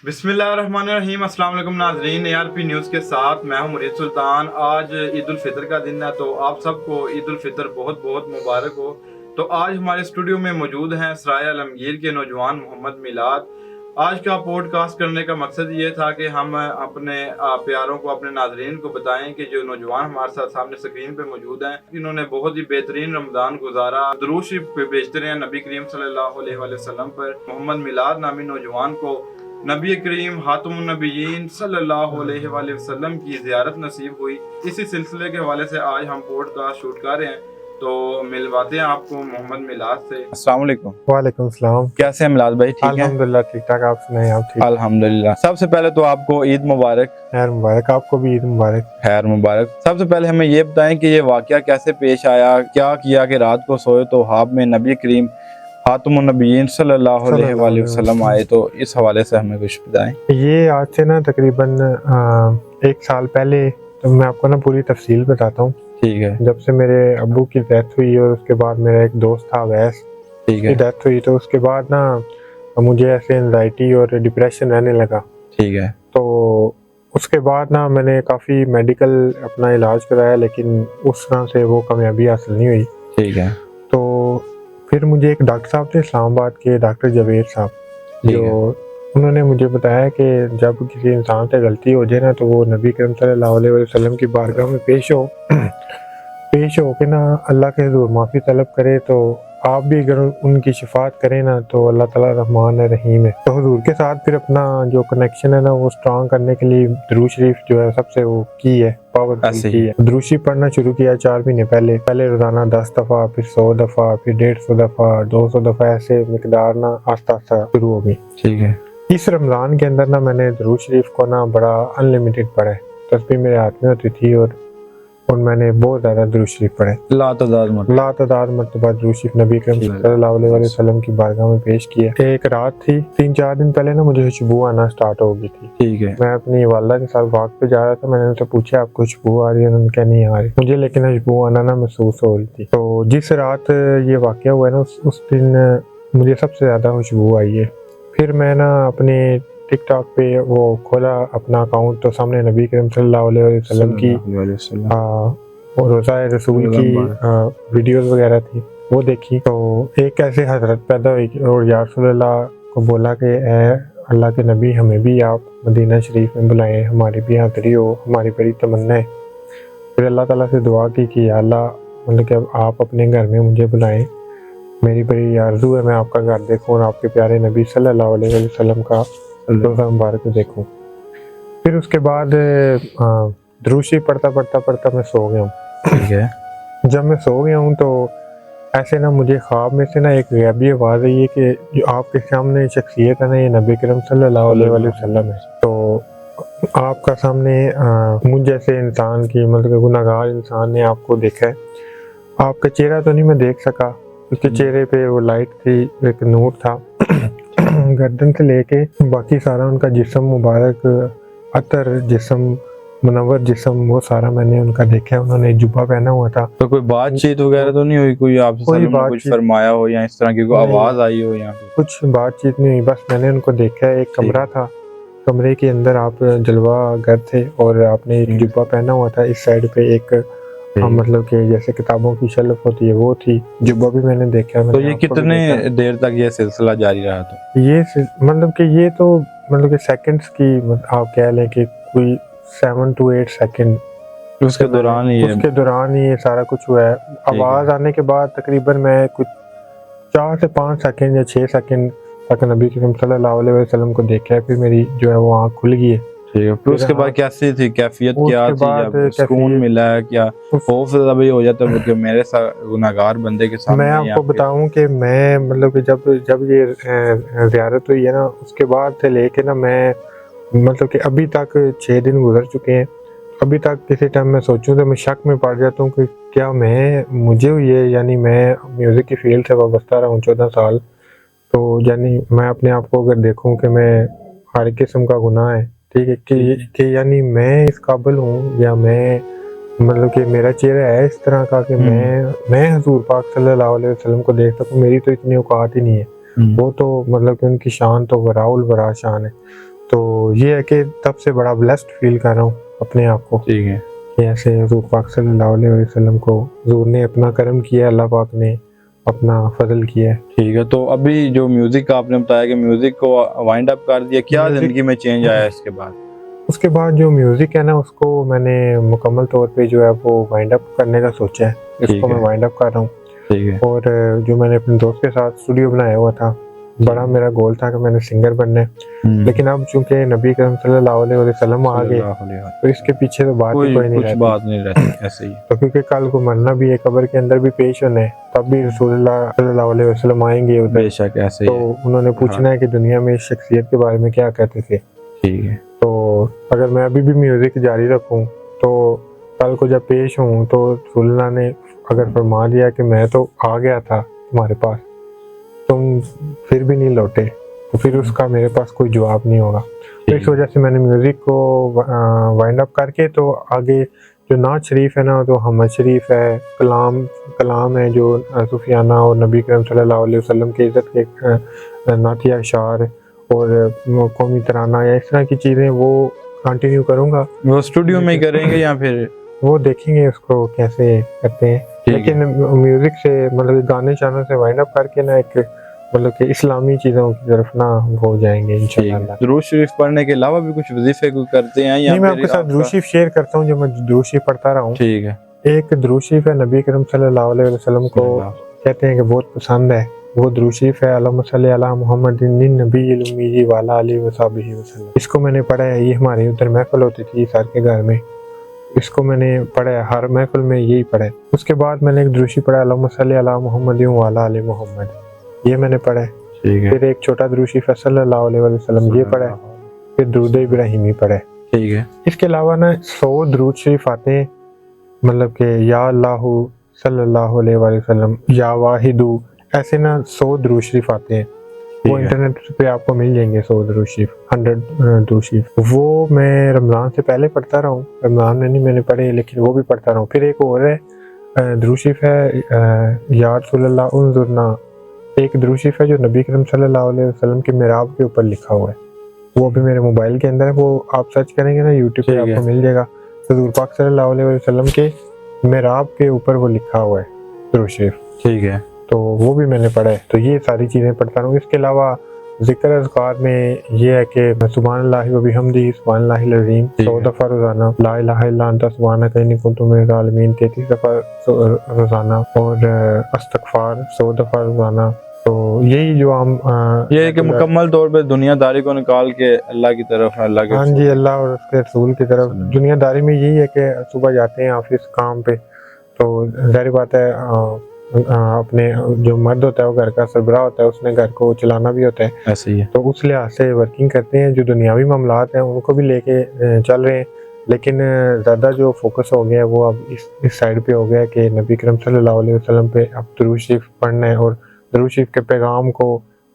बिस्मिल्लाहिर्रहमानिर्रहीम। अस्सलाम वालेकुम नाज़रीन, ARP न्यूज़ के साथ मैं हूं मुरीद सुल्तान। आज ईद उल फितर का दिन है, तो आप सबको ईद उल फितर बहुत बहुत मुबारक हो। तो आज हमारे स्टूडियो में मौजूद हैं सराय आलमगीर के नौजवान मोहम्मद मिलाद। आज का पॉडकास्ट करने का मकसद ये था कि हम अपने प्यारों को, अपने नाज़रीन को बताएं कि जो नौजवान हमारे साथ सामने स्क्रीन पे मौजूद हैं, इन्होंने बहुत ही बेहतरीन रमज़ान गुजारा। दुरूद शरीफ भेजते रहे नबी करीम सल्लल्लाहु अलैहि वसल्लम पर। मोहम्मद मिलाद नामी नौजवान को नबी करीम हातमुन नबीयीन सल्लल्लाहु अलैहि वसल्लम की ज़ियारत नसीब हुई। इसी सिलसिले के हवाले से आज हम पॉडकास्ट शूट कर रहे हैं, तो मिलवाते हैं आपको मोहम्मद मिलाद से। अस्सलाम वालेकुम। वालेकुम सलाम। कैसे हैं मिलाद भाई? ठीक है अल्हम्दुलिल्लाह, ठीक ठाक। आप सुनाएं? आप ठीक? अल्हम्दुलिल्लाह। सबसे पहले तो आपको ईद मुबारक। खैर मुबारक, आपको भी ईद मुबारक। खैर मुबारक। सबसे पहले हमें ये बताएं कि ये वाकया कैसे पेश आया, क्या किया कि रात को सोए तो ख्वाब में नबी करीम हातमुन नबीयीन सल्लल्लाहु अलैहि वसल्लम आए, तो इस हवाले से हमें कुछ बताएं। ये आज से ना तकरीबन 1 साल पहले, तो मैं आपको ना पूरी तफसील बताता हूँ। ठीक है। जब से मेरे अब्बू की डेथ हुई और उसके बाद मेरा एक दोस्त था अवैस, ठीक है। की डेथ हुई, तो उसके बाद ना मुझे ऐसे एंजाइटी और डिप्रेशन रहने लगा। ठीक है। तो उसके बाद ना मैंने काफ़ी मेडिकल अपना इलाज कराया, लेकिन उस तरह से वो कामयाबी हासिल नहीं हुई। ठीक है। तो फिर मुझे एक डॉक्टर साहब थे इस्लामाबाद के, डॉक्टर जवेद साहब, जो उन्होंने मुझे बताया कि जब किसी इंसान से गलती हो जाए ना, तो वो नबी करीम सल्लल्लाहु अलैहि वसल्लम की बारगाह में पेश हो के ना अल्लाह के हुज़ूर माफ़ी तलब करे, तो आप भी अगर उनकी शफात करें ना, तो अल्लाह ताला रहमान है, रहीम है। तो हुज़ूर के साथ फिर अपना जो कनेक्शन है ना, वो स्ट्रॉन्ग करने के लिए दुरूद शरीफ जो है सबसे वो की है, पावरफुल की है। दुरूद शरीफ पढ़ना शुरू किया 4 महीने पहले रोज़ाना 10 दफ़ा, फिर 100 दफ़ा, फिर 150 दफ़ा, 200 दफ़ा, ऐसे मिकदार ना आस्ता आस्ता शुरू हो गई। ठीक है। इस रमज़ान के अंदर ना मैंने दुरूद शरीफ को ना बड़ा अनलिमिटेड पढ़ा है। तस्बीह मेरे हाथ में होती थी और मैंने बहुत ज़्यादा दुरूद शरीफ पढ़े, लातादाद मरतबा दुरूद शरीफ नबी करीम सल्लल्लाहु अलैहि वसल्लम की बारगाह में पेश किया। एक रात थी, 3-4 दिन पहले ना मुझे खुशबू आना स्टार्ट हो गई थी। ठीक है। मैं अपनी वालदा के साथ वॉक पे जा रहा था, मैंने उनसे पूछा आपको खुशबू आ रही है? उन्होंने कहा नहीं आ रही मुझे, लेकिन खुशबू आना ना महसूस हो रही थी। तो जिस रात ये वाक़या हुआ है ना, उस दिन मुझे सबसे ज़्यादा खुशबू आई है। फिर मैं ना अपने टिकटॉक पे वो खोला अपना अकाउंट, तो सामने नबी करीम सल्लल्लाहु अलैहि वसल्लम की रोज़ा रसूल की वीडियोस वगैरह थी, वो देखी। तो एक ऐसे हजरत पैदा हुई और या रसूलल्लाह को बोला कि अल्लाह के नबी, हमें भी आप मदीना शरीफ में बुलाएं, हमारी भी हाज़िरी हो, हमारी बड़ी तमन्ना है। फिर अल्लाह ताला से दुआ की कि अल्लाह, मतलब कि आप अपने घर में मुझे बुलाएं, मेरी बड़ी आरज़ू है मैं आपका घर देखूं और आपके प्यारे नबी सल्लल्लाहु अलैहि वसल्लम का रोज़ा मुबारक देखूं। फिर उसके बाद दुरूद शरीफ पढ़ता मैं सो गया हूँ। ठीक है। जब मैं सो गया हूँ तो ऐसे ना मुझे ख्वाब में से ना एक गैबी आवाज़ आई है कि जो आपके सामने शख्सियत है ना, ये नबी करीम सल्लल्लाहु अलैहि वसल्लम है। तो आपका सामने मुझ जैसे इंसान की, मतलब कि गुनाहगार इंसान ने आपको देखा है। आपका चेहरा तो नहीं मैं देख सका, उसके चेहरे पे वो लाइट थी, एक नूर था। गर्दन से लेके बाकी सारा उनका जिस्म मुबारक, अतर जिस्म, मुनव्वर जिस्म, वो सारा मैंने उनका देखा है। उन्होंने जुब्बा पहना हुआ था। तो कोई बातचीत वगैरह तो नहीं हुई, कोई आपसे कुछ फरमाया हो या इस तरह की कोई आवाज आई हो? यहाँ कुछ बातचीत नहीं हुई, बस मैंने उनको देखा है। एक कमरा था, कमरे के अंदर आप जलवा गर थे और आपने एक जुब्बा पहना हुआ था। इस साइड पे एक मतलब कि जैसे किताबों की शेल्फ होती है वो थी, जुब्बा भी मैंने देखा। तो ये कितने देर तक ये सिलसिला जारी रहा? तो ये मतलब कि ये तो मतलब कि सेकंड्स की, आप कह लें कि कोई 7 to 8 सेकंड, उसके दौरान ही ये सारा कुछ हुआ है। आवाज़ आने के बाद तकरीबन मैं कुछ 4 से 5 सेकंड या 6 सेकंड तक नबी करीम सल्लल्लाहु अलैहि वसल्लम को देखा है। फिर मेरी जो है वो आँख खुल गई है। फिर उसके बाद कैसी थी कैफियत, क्या थी? सुकून मिला है क्या? खौफ ज़्यादा भी हो जाता है कि मेरे साथ गुनाहगार बंदे के सामने? मैं आपको बताऊं कि मैं मतलब कि जब ये ज़ियारत हुई है ना, उसके बाद से लेके ना मैं मतलब कि अभी तक 6 दिन गुजर चुके हैं। अभी तक किसी टाइम मैं सोचूं तो मैं शक में पड़ जाता हूँ कि क्या मुझे हुई है। यानी मैं म्यूज़िक की फील्ड से वाबस्ता रहा हूँ 14 साल, तो यानी मैं अपने आप को अगर देखूँ कि मैं हर किस्म का गुनाह है, ठीक है, कि यानी मैं इस काबिल हूँ, या मैं मतलब कि मेरा चेहरा है इस तरह का कि मैं हुजूर पाक सल्लल्लाहु अलैहि वसल्लम को देख सकूं। मेरी तो इतनी औकात ही नहीं है। वो तो मतलब कि उनकी शान तो वराउल वरा शान है। तो ये है कि तब से बड़ा ब्लेस्ड फील कर रहा हूँ अपने आप को ठीक है। कि ऐसे हज़ूर पाक सल्लल्लाहु अलैहि वसल्लम को हज़ूर ने अपना करम किया, अल्लाह पाक ने अपना फजल किया है। ठीक है, तो अभी जो म्यूजिक का आपने बताया कि म्यूजिक को वाइंड अप कर दिया, क्या म्यूजिक- जिंदगी में चेंज आया इसके बाद? उसके बाद जो म्यूज़िक है ना, उसको मैंने मुकम्मल तौर पे जो है वो वाइंड अप करने का सोचा है। इसको मैं वाइंड अप कर रहा हूँ। ठीक है। और जो मैंने अपने दोस्त के साथ स्टूडियो बनाया हुआ था, बड़ा मेरा गोल था कि मैंने सिंगर बनना है। लेकिन अब चूंकि नबी करीम सल्लल्लाहु अलैहि वसल्लम आ गए, तो इसके पीछे तो बात ही कोई नहीं कुछ रहती। बात नहीं रहती, ऐसे ही। तो क्योंकि कल को मरना भी है, कब्र के अंदर भी पेश होना है, तब भी रसूलुल्लाह सल्लल्लाहु अलैहि वसल्लम आएंगे उधर। बेशक ऐसे ही तो है। उन्होंने पूछना है कि दुनिया में इस शख्सियत के बारे में क्या कहते थे। ठीक है। तो अगर मैं अभी भी म्यूजिक जारी रखूं तो कल को जब पेश हूं तो रसूलुल्लाह ने अगर फरमा दिया कि मैं तो आ गया था तुम्हारे पास, तुम फिर भी नहीं लौटे, तो फिर उसका मेरे पास कोई जवाब नहीं होगा। तो इस वजह से मैंने म्यूजिक को वाइंड अप करके तो आगे जो नात शरीफ है ना, तो हमद शरीफ है, कलाम है जो सूफियाना और नबी करीम सल्लल्लाहु अलैहि वसल्लम के इज़्ज़त के नातिया अशार और कौमी तराना या इस तरह की चीज़ें वो कंटिन्यू करूँगा। वो स्टूडियो में ही करेंगे या फिर? वो देखेंगे उसको कैसे करते हैं। लेकिन म्यूजिक से मतलब गाने शानों से वाइंड अप करके ना एक मतलब कि इस्लामी चीज़ों की तरफ ना हो जाएंगे इंशाल्लाह। दुरूद शरीफ पढ़ने के अलावा भी कुछ वजीफे को करते हैं या? नहीं, मैं आपके साथ दुरूद शरीफ शेयर करता हूँ जो मैं दुरूद शरीफ पढ़ता रहा हूँ। ठीक है। एक दुरूद शरीफ है नबी करीम सल्लल्लाहु अलैहि वसल्लम को कहते हैं कि बहुत पसंद है। वो दुरूद शरीफ है अल्लाहुम्मा सल्ली अला मुहम्मदिन नबील उम्मी व अला आलिहि व सहबिहि वसल्लम। इसको मैंने पढ़ा है, ये हमारे उधर महफिल होती थी सर के घर में, इसको मैंने पढ़ा है, हर महफिल में यही पढ़ा है। उसके बाद मैंने एक दुरूद शरीफ पढ़ा अल्लाहुम्मा सल्ली अला मुहम्मदिन व अला आलि मुहम्मद, ये मैंने पढ़ा है। ठीक है। फिर एक छोटा दुरूद शरीफ है सल्लल्लाहु अलैहि वसल्लम, ये पढ़ा है। फिर दुरूद इब्राहिमी पढ़ा है। ठीक है। इसके अलावा ना 100 दुरूद शरीफ आते हैं, मतलब कि या अल्लाहु सल्लल्लाहु अलैहि वसल्लम, या वाहिदु, ऐसे ना 100 दुरूद शरीफ आते हैं। वो इंटरनेट पे आपको मिल जाएंगे 100 दुरूद शरीफ, 100 दुरूद शरीफ। वो मैं रमज़ान से पहले पढ़ता रहा हूँ, रमज़ान में नहीं मैंने पढ़े, लेकिन वो भी पढ़ता रहा हूँ। फिर एक और है दुरूद शरीफ है या रसूलल्लाह उन्जुरना, एक दुरूद शरीफ है जो नबी करीम सल्लल्लाहु अलैहि वसल्लम के मिहराब के ऊपर लिखा हुआ है। वो भी मेरे मोबाइल के अंदर है, वो आप सर्च करेंगे ना यूट्यूब पे आपको मिल जाएगा। हज़ूर पाक सल्लल्लाहु अलैहि वसल्लम के मिहराब के ऊपर वो लिखा हुआ है दुरूद शरीफ। ठीक है। तो वो भी मैंने पढ़ा है। तो ये सारी चीज़ें पढ़ता हूँ। इसके अलावा ज़िक्र अज़कार में ये है कि सुब्हानल्लाहि व बिहम्दिही सुब्हानल्लाहिल अज़ीम 100 दफ़ा रोज़ाना, ला इलाहा इल्ला अंता सुब्हानका इन्नी कुन्तु मिनज़ ज़ालिमीन 33 दफ़ा रोज़ाना, और इस्तग़फ़ार 100 दफ़ा रोज़ाना। तो यही जो हम ये है कि मुकम्मल तौर पे दुनियादारी को निकाल के अल्लाह की तरफ, अल्लाह के, हाँ जी, अल्लाह और उसके रसूल की तरफ। दुनियादारी में यही है कि सुबह जाते हैं ऑफिस काम पे, तो ज़ाहिर बात है अपने जो मर्द होता है वो घर का सरबराह होता है, उसने घर को चलाना भी होता है, ऐसे ही है। तो उस लिहाज से वर्किंग करते हैं। जो दुनियावी मामलात हैं उनको भी लेके चल रहे हैं, लेकिन ज़्यादा जो फोकस हो गया है वो अब इस साइड पे हो गया है कि नबी करीम सल्लल्लाहु अलैहि वसल्लम पे अब दुरूद शरीफ पढ़ना है और दुरूद शरीफ के पैगाम को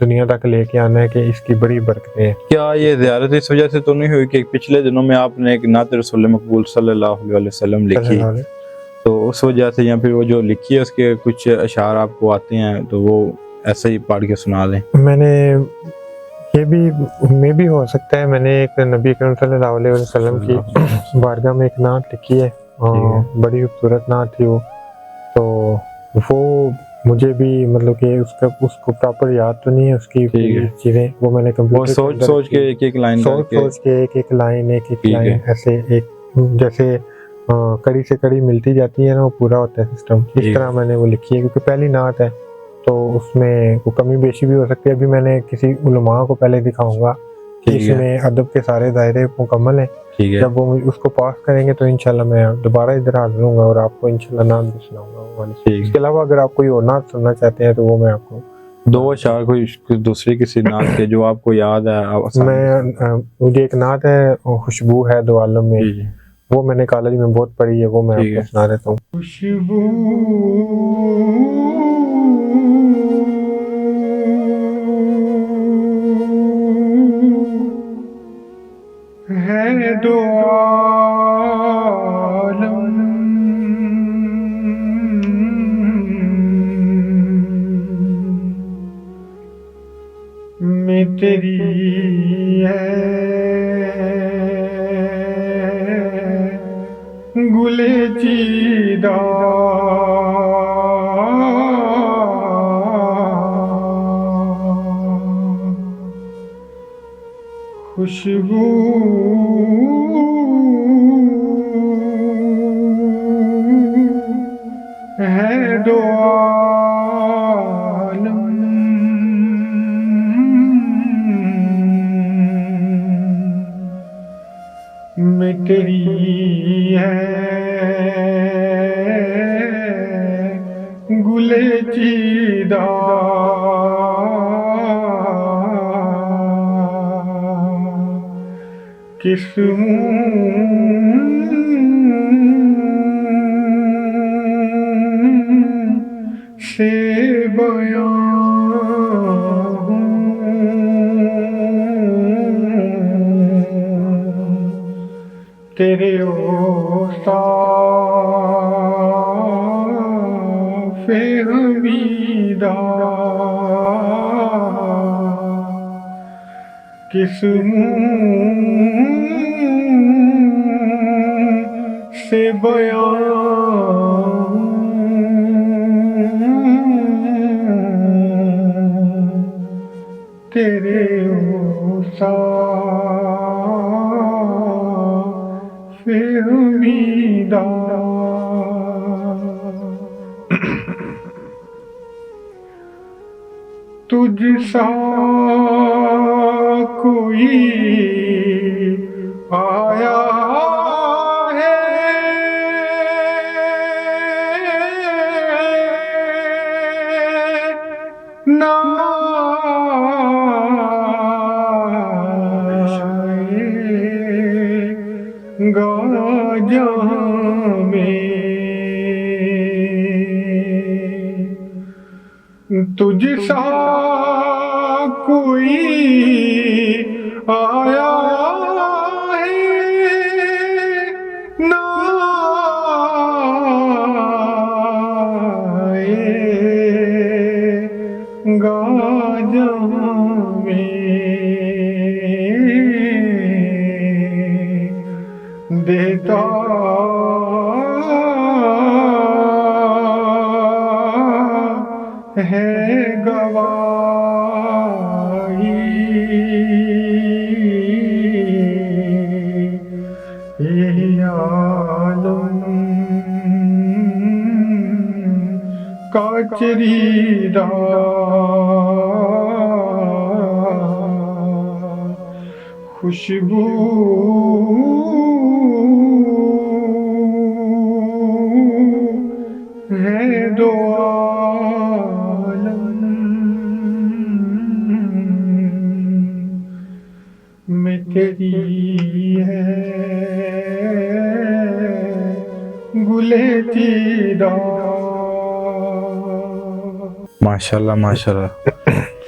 दुनिया तक लेके आना है कि इसकी बड़ी बरकतें हैं। क्या ये ज़ियारत इस वजह से तो नहीं हुई कि पिछले दिनों में आपने एक नात रसूल मकबूल सल्लल्लाहु अलैहि वसल्लम लिखी, तो उस वजह से, या फिर वो जो लिखी है उसके कुछ अशार आपको आते हैं तो वो ऐसे ही पढ़ के सुना दें? मैंने ये भी हो सकता है, मैंने एक नबी करीम सल्लल्लाहु अलैहि वसल्लम की बारगाह में एक नात लिखी है, बड़ी खूबसूरत नात थी वो। तो वो मुझे भी मतलब कि उसको प्रॉपर याद तो नहीं है उसकी चीज़ें, वो मैंने कंप्यूटर सोच के एक लाइन ऐसे एक जैसे कड़ी से कड़ी मिलती जाती है ना, वो पूरा होता है सिस्टम, इस तरह मैंने वो लिखी है। क्योंकि पहली नात है तो उसमें वो कमी बेशी भी हो सकती है। अभी मैंने किसी उलमा को पहले दिखाऊंगा कि इसमें अदब के सारे दायरे मुकम्मल हैं। जब वो उसको पास करेंगे तो इंशाल्लाह मैं दोबारा इधर हाजिर होऊंगा और आपको इंशाल्लाह नात भी सुनाऊंगा। इसके अलावा अगर आप कोई और नात सुनना चाहते हैं तो वो मैं आपको 2 अशार कोई दूसरी किसी नात के जो आपको याद है। मुझे एक नात है खुशबू है दो आलम में, वो मैंने कॉलेज में बहुत पढ़ी है, वो मैं आपको सुना देता हूँ। खुशबू है दो आलम में तेरी है खुशबू है दो आलम, में तेरी है गुले चीदा, किस से बयां तेरे औसाफ़े हमीदा, किस से बयां तेरे औसाफ़े हमीदा। तुझ सा कोई आया है ना आएगा जहाँ में, तुझ सा कोई आया है ना आएगा जहाँ में, देता है गवाही ये आलम का चरीदा, खुशबू है दो में तेरी है गुले चीदा। माशाल्लाह माशाल्लाह।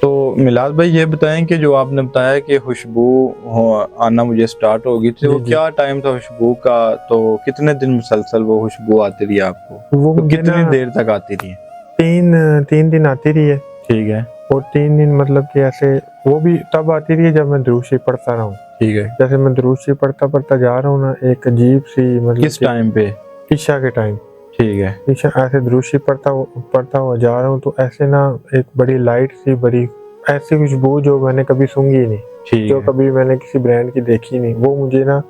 तो मिलाद भाई ये बताएं कि जो आपने बताया कि खुशबू आना मुझे स्टार्ट होगी थी, वो क्या टाइम था खुशबू का, तो कितने दिन मुसलसल वो खुशबू आती रही आपको, वो तो कितनी देर तक आती रही? तीन दिन आती रही है। ठीक है। और 3 दिन मतलब कि ऐसे वो भी तब आती रही है जब मैं दुरूद शरीफ पढ़ता रहा हूँ। ठीक है। जैसे मैं दुरूद शरीफ पढ़ता जा रहा हूँ ना, एक अजीब सी मतलब किस टाइम पे? ईशा के टाइम। ठीक है। ईशा ऐसे दुरूद शरीफ पढ़ता हुआ जा रहा हूँ तो ऐसे ना एक बड़ी लाइट सी, बड़ी ऐसी खुशबू जो मैंने कभी सूंघी नहीं, जो कभी मैंने किसी ब्रांड की देखी नहीं, वो मुझे ना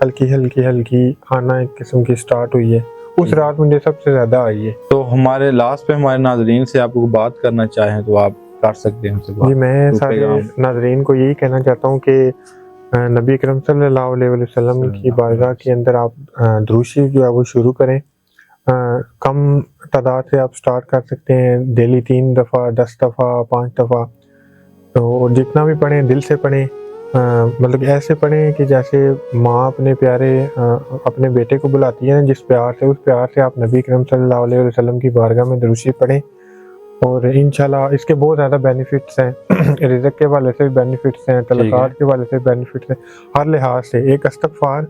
हल्की आना एक किस्म की स्टार्ट हुई है। उस रात मुझे सबसे ज्यादा आई है। तो हमारे लास्ट पे हमारे नाज़रीन से आपको बात करना चाहें तो आप कर सकते हैं उनसे बात। जी, मैं सारे नाज़रीन को यही कहना चाहता हूँ कि नबी करम सल्लल्लाहु अलैहि वसल्लम की बारगाह के अंदर आप दुरूद शरीफ जो है वो शुरू करें। कम तादाद से आप स्टार्ट कर सकते हैं, डेली 3 दफ़ा, 10 दफ़ा, 5 दफ़ा, तो जितना भी पढ़ें दिल से पढ़ें। मतलब ऐसे पढ़ें कि जैसे माँ अपने प्यारे अपने बेटे को बुलाती है ना, जिस प्यार से, उस प्यार से आप नबी करम सल्लल्लाहु अलैहि वसल्लम की बारगाह में दुरूद शरीफ पढ़ें। और इंशाल्लाह इसके बहुत ज़्यादा बेनिफिट्स हैं। रिज़्क़ के वाले से भी बेनिफिट्स हैं, तलक़ात के वाले से बेनिफिट्स हैं, हर लिहाज से। एक इस्तिग़फ़ार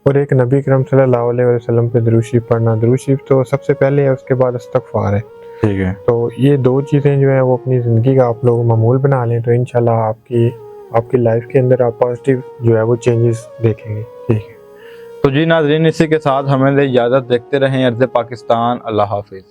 और एक नबी करम सल्लल्लाहु अलैहि वसल्लम पे दुरूद शरीफ पढ़ना। दुरूद शरीफ तो सबसे पहले है, उसके बाद इस्तिग़फ़ार है। ठीक है। तो ये 2 चीज़ें जो है वो अपनी ज़िंदगी का आप लोग मामूल बना लें तो इंशाल्लाह आपकी लाइफ के अंदर आप पॉजिटिव जो है वो चेंजेस देखेंगे। ठीक है। तो जी नाज़रीन, इसी के साथ हमें इजाज़त, देखते रहें अर्ज़ पाकिस्तान। अल्लाह हाफिज़।